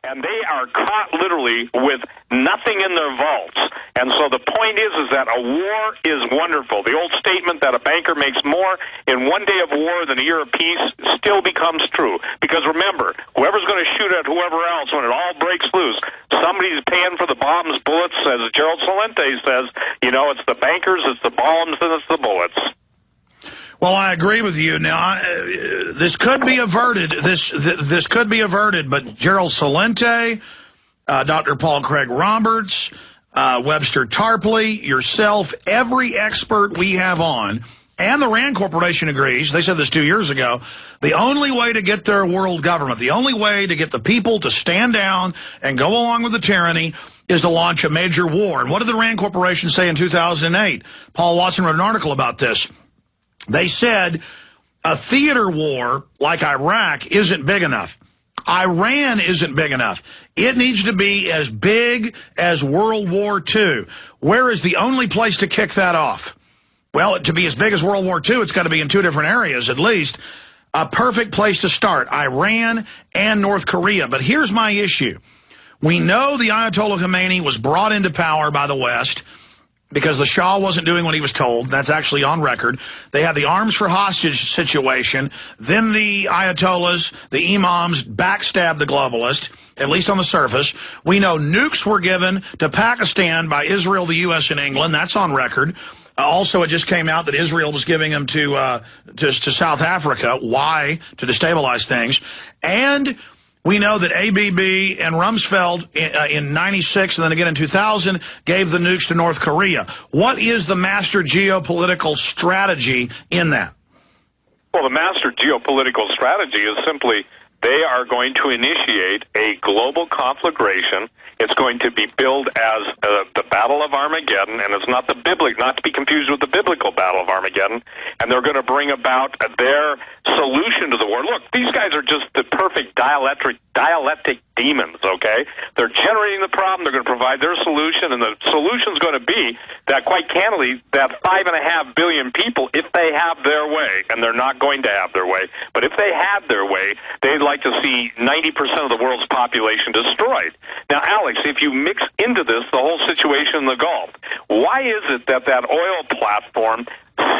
and they are caught literally with nothing in their vaults. And so the point is that a war is wonderful. The old statement that a banker makes more in one day of war than a year of peace still becomes true. Because remember, whoever's going to shoot at whoever else when it all breaks loose, somebody's paying for the bombs, bullets, as Gerald Celente says. You know, it's the bankers, it's the bombs, and it's the bullets. Well, I agree with you. Now, this could be averted. This could be averted, but Gerald Celente, Dr. Paul Craig Roberts, Webster Tarpley, yourself, every expert we have on, and the Rand Corporation agrees, they said this 2 years ago, the only way to get their world government, the only way to get the people to stand down and go along with the tyranny is to launch a major war. And what did the Rand Corporation say in 2008? Paul Watson wrote an article about this. They said a theater war like Iraq isn't big enough. Iran isn't big enough. It needs to be as big as World War II. Where is the only place to kick that off? Well, to be as big as World War II, it's got to be in two different areas at least. A perfect place to start, Iran and North Korea. But here's my issue. We know the Ayatollah Khomeini was brought into power by the West because the Shah wasn't doing what he was told. That's actually on record. They had the arms for hostage situation. Then the Ayatollahs, the imams, backstabbed the globalist, at least on the surface. We know nukes were given to Pakistan by Israel, the U.S., and England. That's on record. Also, it just came out that Israel was giving them to South Africa. Why? To destabilize things. And we know that ABB and Rumsfeld in 96 and then again in 2000 gave the nukes to North Korea. What is the master geopolitical strategy in that? Well, the master geopolitical strategy is simply they are going to initiate a global conflagration. It's going to be billed as the Battle of Armageddon, and it's not not to be confused with the biblical Battle of Armageddon. And they're going to bring about their solution to the war. Look, these guys are just the perfect dialectic demons, okay? They're generating the problem, they're going to provide their solution, and the solution's going to be that, quite candidly, that 5.5 billion people, if they have their way, and they're not going to have their way, but if they had their way, they'd like to see 90% of the world's population destroyed. Now, Alex, if you mix into this the whole situation in the Gulf, why is it that oil platform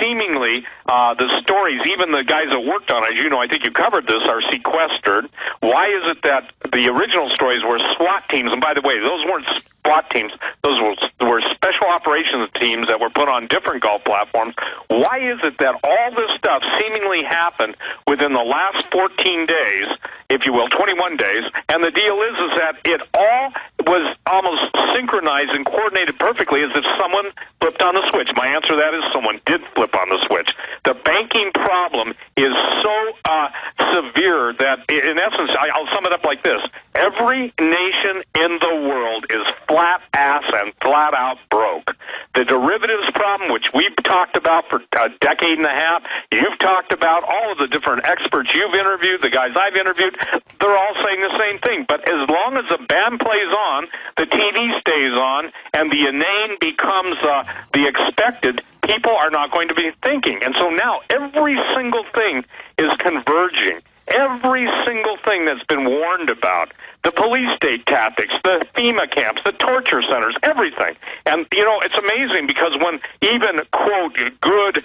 seemingly the stories, even the guys that worked on it, you know, I think you covered this, are sequestered? Why is it that the original stories were SWAT teams, and by the way, those weren't SWAT teams, those were special operations teams that were put on different Gulf platforms? Why is it that all this stuff seemingly happened within the last 14 days, if you will, 21 days, and the deal is that it all was almost synchronized and coordinated perfectly as if someone flipped on the switch? My answer to that is someone did flip on the switch. The banking problem is so severe that, in essence, I'll sum it up like this. Every nation in the world is flat ass and flat out broke. The derivatives problem, which we've talked about for a decade and a half, you've talked about, all of the different experts you've interviewed, the guys I've interviewed, they're all saying the same thing. But as long as the band plays on, the TV stays on, and the inane becomes the expected, people are not going to be thinking. And so now every single thing is converging. Every single thing that's been warned about, the police state tactics, the FEMA camps, the torture centers, everything. And, you know, it's amazing because when even, quote, good,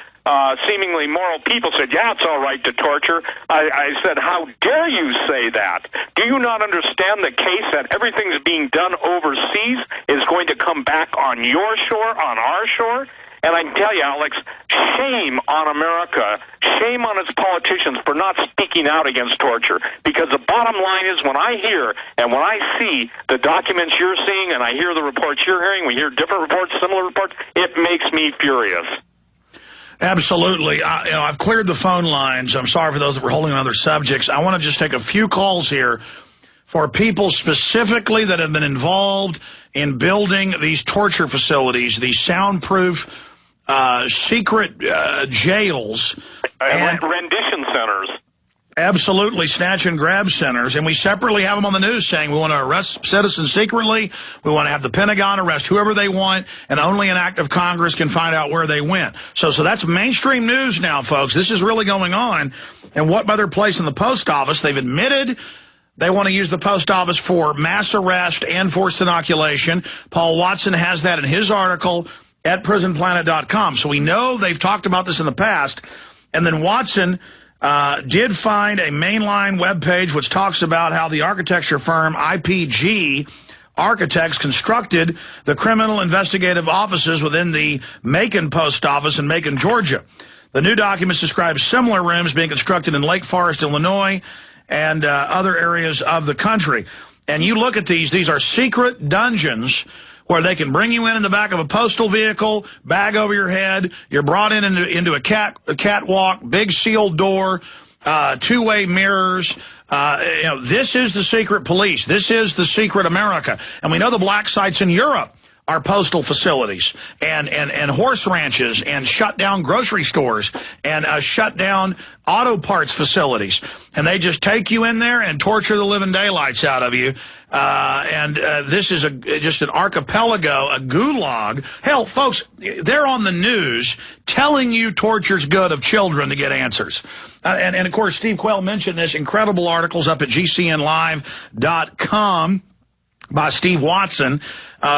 seemingly moral people said, yeah, it's all right to torture, I said, how dare you say that? Do you not understand the case that everything's being done overseas is going to come back on your shore, on our shore? And I can tell you, Alex, shame on America, shame on its politicians for not speaking out against torture. Because the bottom line is, when I hear and when I see the documents you're seeing and I hear the reports you're hearing, we hear different reports, similar reports, it makes me furious. Absolutely. I've cleared the phone lines. I'm sorry for those that were holding on other subjects. I want to just take a few calls here for people specifically that have been involved in building these torture facilities, these soundproof secret jails. And rendition centers. Absolutely, snatch and grab centers. And we separately have them on the news saying we want to arrest citizens secretly. We want to have the Pentagon arrest whoever they want, and only an act of Congress can find out where they went. So that's mainstream news now, folks. This is really going on. And what better place in the post office? They've admitted They want to use the post office for mass arrest and forced inoculation. Paul Watson has that in his article at prisonplanet.com. So we know they've talked about this in the past. And then Watson did find a mainline webpage which talks about how the architecture firm IPG Architects constructed the criminal investigative offices within the Macon post office in Macon, Georgia. The new documents describe similar rooms being constructed in Lake Forest, Illinois, and other areas of the country. And you look at these are secret dungeons where they can bring you in the back of a postal vehicle, bag over your head, you're brought into a catwalk, big sealed door, two-way mirrors. This is the secret police. This is the secret America. And we know the black sites in Europe are postal facilities and horse ranches and shut down grocery stores and shut down auto parts facilities. And they just take you in there and torture the living daylights out of you. This is just an archipelago, a gulag. Hell, folks, they're on the news telling you torture's good of children to get answers. And of course, Steve Quayle mentioned this. Incredible articles up at GCNlive.com. by Steve Watson.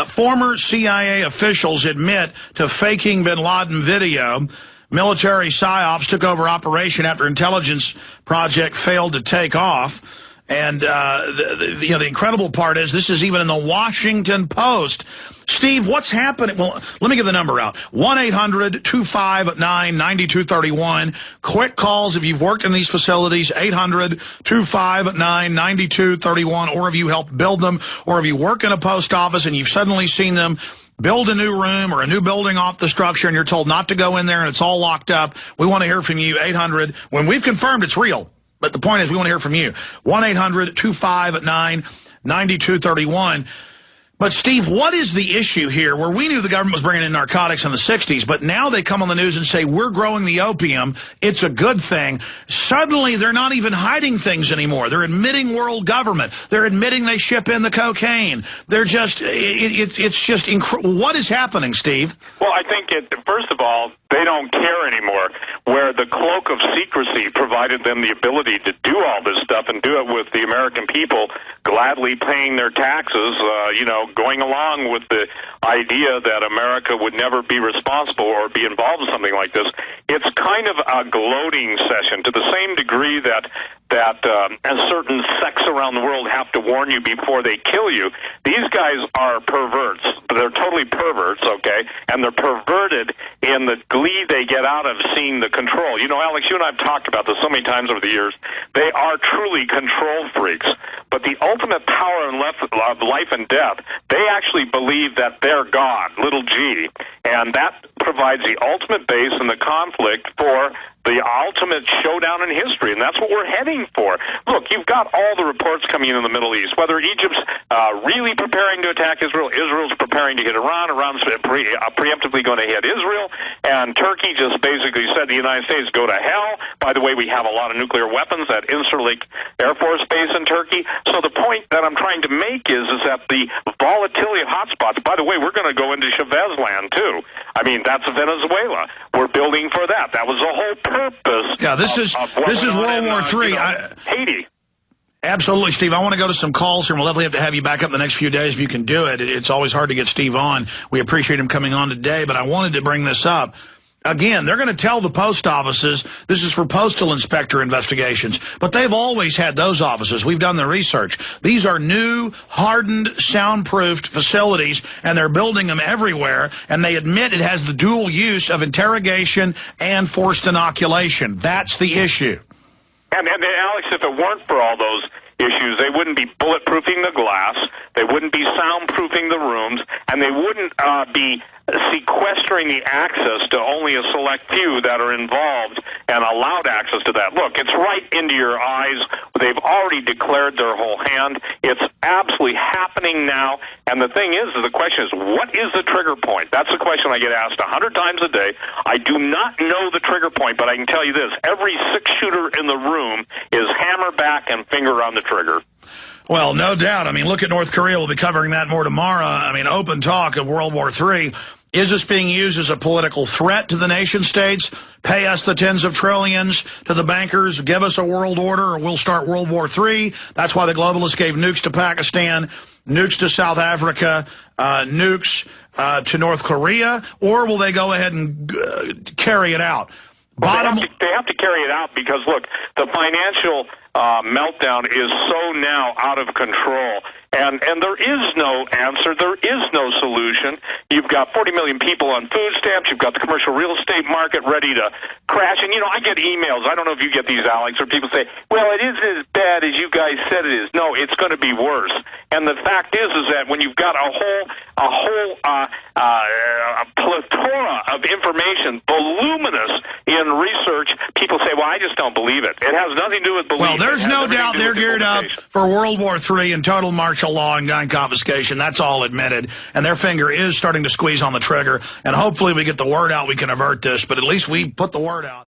Former CIA officials admit to faking bin Laden video. Military psyops took over operation after intelligence project failed to take off. And the incredible part is this is even in the Washington Post. Steve, what's happening? Well, let me give the number out. 1-800-259-9231. Quick calls if you've worked in these facilities. 800-259-9231. Or if you helped build them, or if you work in a post office and you've suddenly seen them build a new room or a new building off the structure and you're told not to go in there and it's all locked up. We want to hear from you. 800, when we've confirmed it's real. But the point is we want to hear from you. 1-800-259-9231. But, Steve, what is the issue here where we knew the government was bringing in narcotics in the 60s, but now they come on the news and say, we're growing the opium, it's a good thing. Suddenly, they're not even hiding things anymore. They're admitting world government. They're admitting they ship in the cocaine. They're just, it's just, what is happening, Steve? Well, I think, first of all, they don't care anymore, where the cloak of secrecy provided them the ability to do all this stuff and do it with the American people gladly paying their taxes, going along with the idea that America would never be responsible or be involved in something like this. It's kind of a gloating session to the same degree that certain sects around the world have to warn you before they kill you. These guys are perverts. They're totally perverts, okay? And they're perverted in the glee they get out of seeing the control. You know, Alex, you and I have talked about this so many times over the years. They are truly control freaks. But the ultimate power in life and death, they actually believe that they're God, little g. And that provides the ultimate base in the conflict for the ultimate showdown in history, and that's what we're heading for. Look, you've got all the reports coming in the Middle East, whether Egypt's really preparing to attack Israel, Israel's preparing to hit Iran, Iran's preemptively going to hit Israel, and Turkey just basically said to the United States, go to hell. By the way, we have a lot of nuclear weapons at Incirlik Air Force Base in Turkey. So the point that I'm trying to make is that the volatility of hotspots, by the way, we're going to go into Chavez land, too. I mean, that's Venezuela. We're building for that. That was the whole purpose. Yeah, this is World War III. Haiti. Absolutely, Steve. I want to go to some calls here, and we'll definitely have to have you back up the next few days if you can do it. It's always hard to get Steve on. We appreciate him coming on today, but I wanted to bring this up. Again, they're going to tell the post offices this is for postal inspector investigations, but they've always had those offices. We've done the research. These are new, hardened, soundproofed facilities, and they're building them everywhere, and they admit it has the dual use of interrogation and forced inoculation. That's the issue. And Alex, if it weren't for all those issues, they wouldn't be bulletproofing the glass, they wouldn't be soundproofing the rooms, and they wouldn't be sequestering the access to only a select few that are involved and allowed access to that. Look, it's right into your eyes. They've already declared their whole hand. It's absolutely happening now. And the thing is, the question is, what is the trigger point? That's the question I get asked 100 times a day. I do not know the trigger point, but I can tell you this. Every six-shooter in the room is hammer back and finger on the trigger. Well, no doubt. I mean, look at North Korea. We'll be covering that more tomorrow. I mean, open talk of World War III. Is this being used as a political threat to the nation states? Pay us the tens of trillions to the bankers, give us a world order, or we'll start World War III. That's why the globalists gave nukes to Pakistan, nukes to South Africa, nukes to North Korea, or will they go ahead and carry it out? Well, they have to carry it out because, look, the financial meltdown is so now out of control. And there is no answer. There is no solution. You've got 40 million people on food stamps. You've got the commercial real estate market ready to crash. And, you know, I get emails. I don't know if you get these, Alex, where people say, well, it isn't as bad as you guys said it is. No, it's going to be worse. And the fact is that when you've got a whole plethora of information, voluminous in research, people say, well, I just don't believe it. It has nothing to do with belief. Well, there's no doubt they're geared up for World War III and total martial law and gun confiscation. That's all admitted. And their finger is starting to squeeze on the trigger. And hopefully we get the word out we can avert this. But at least we put the word out.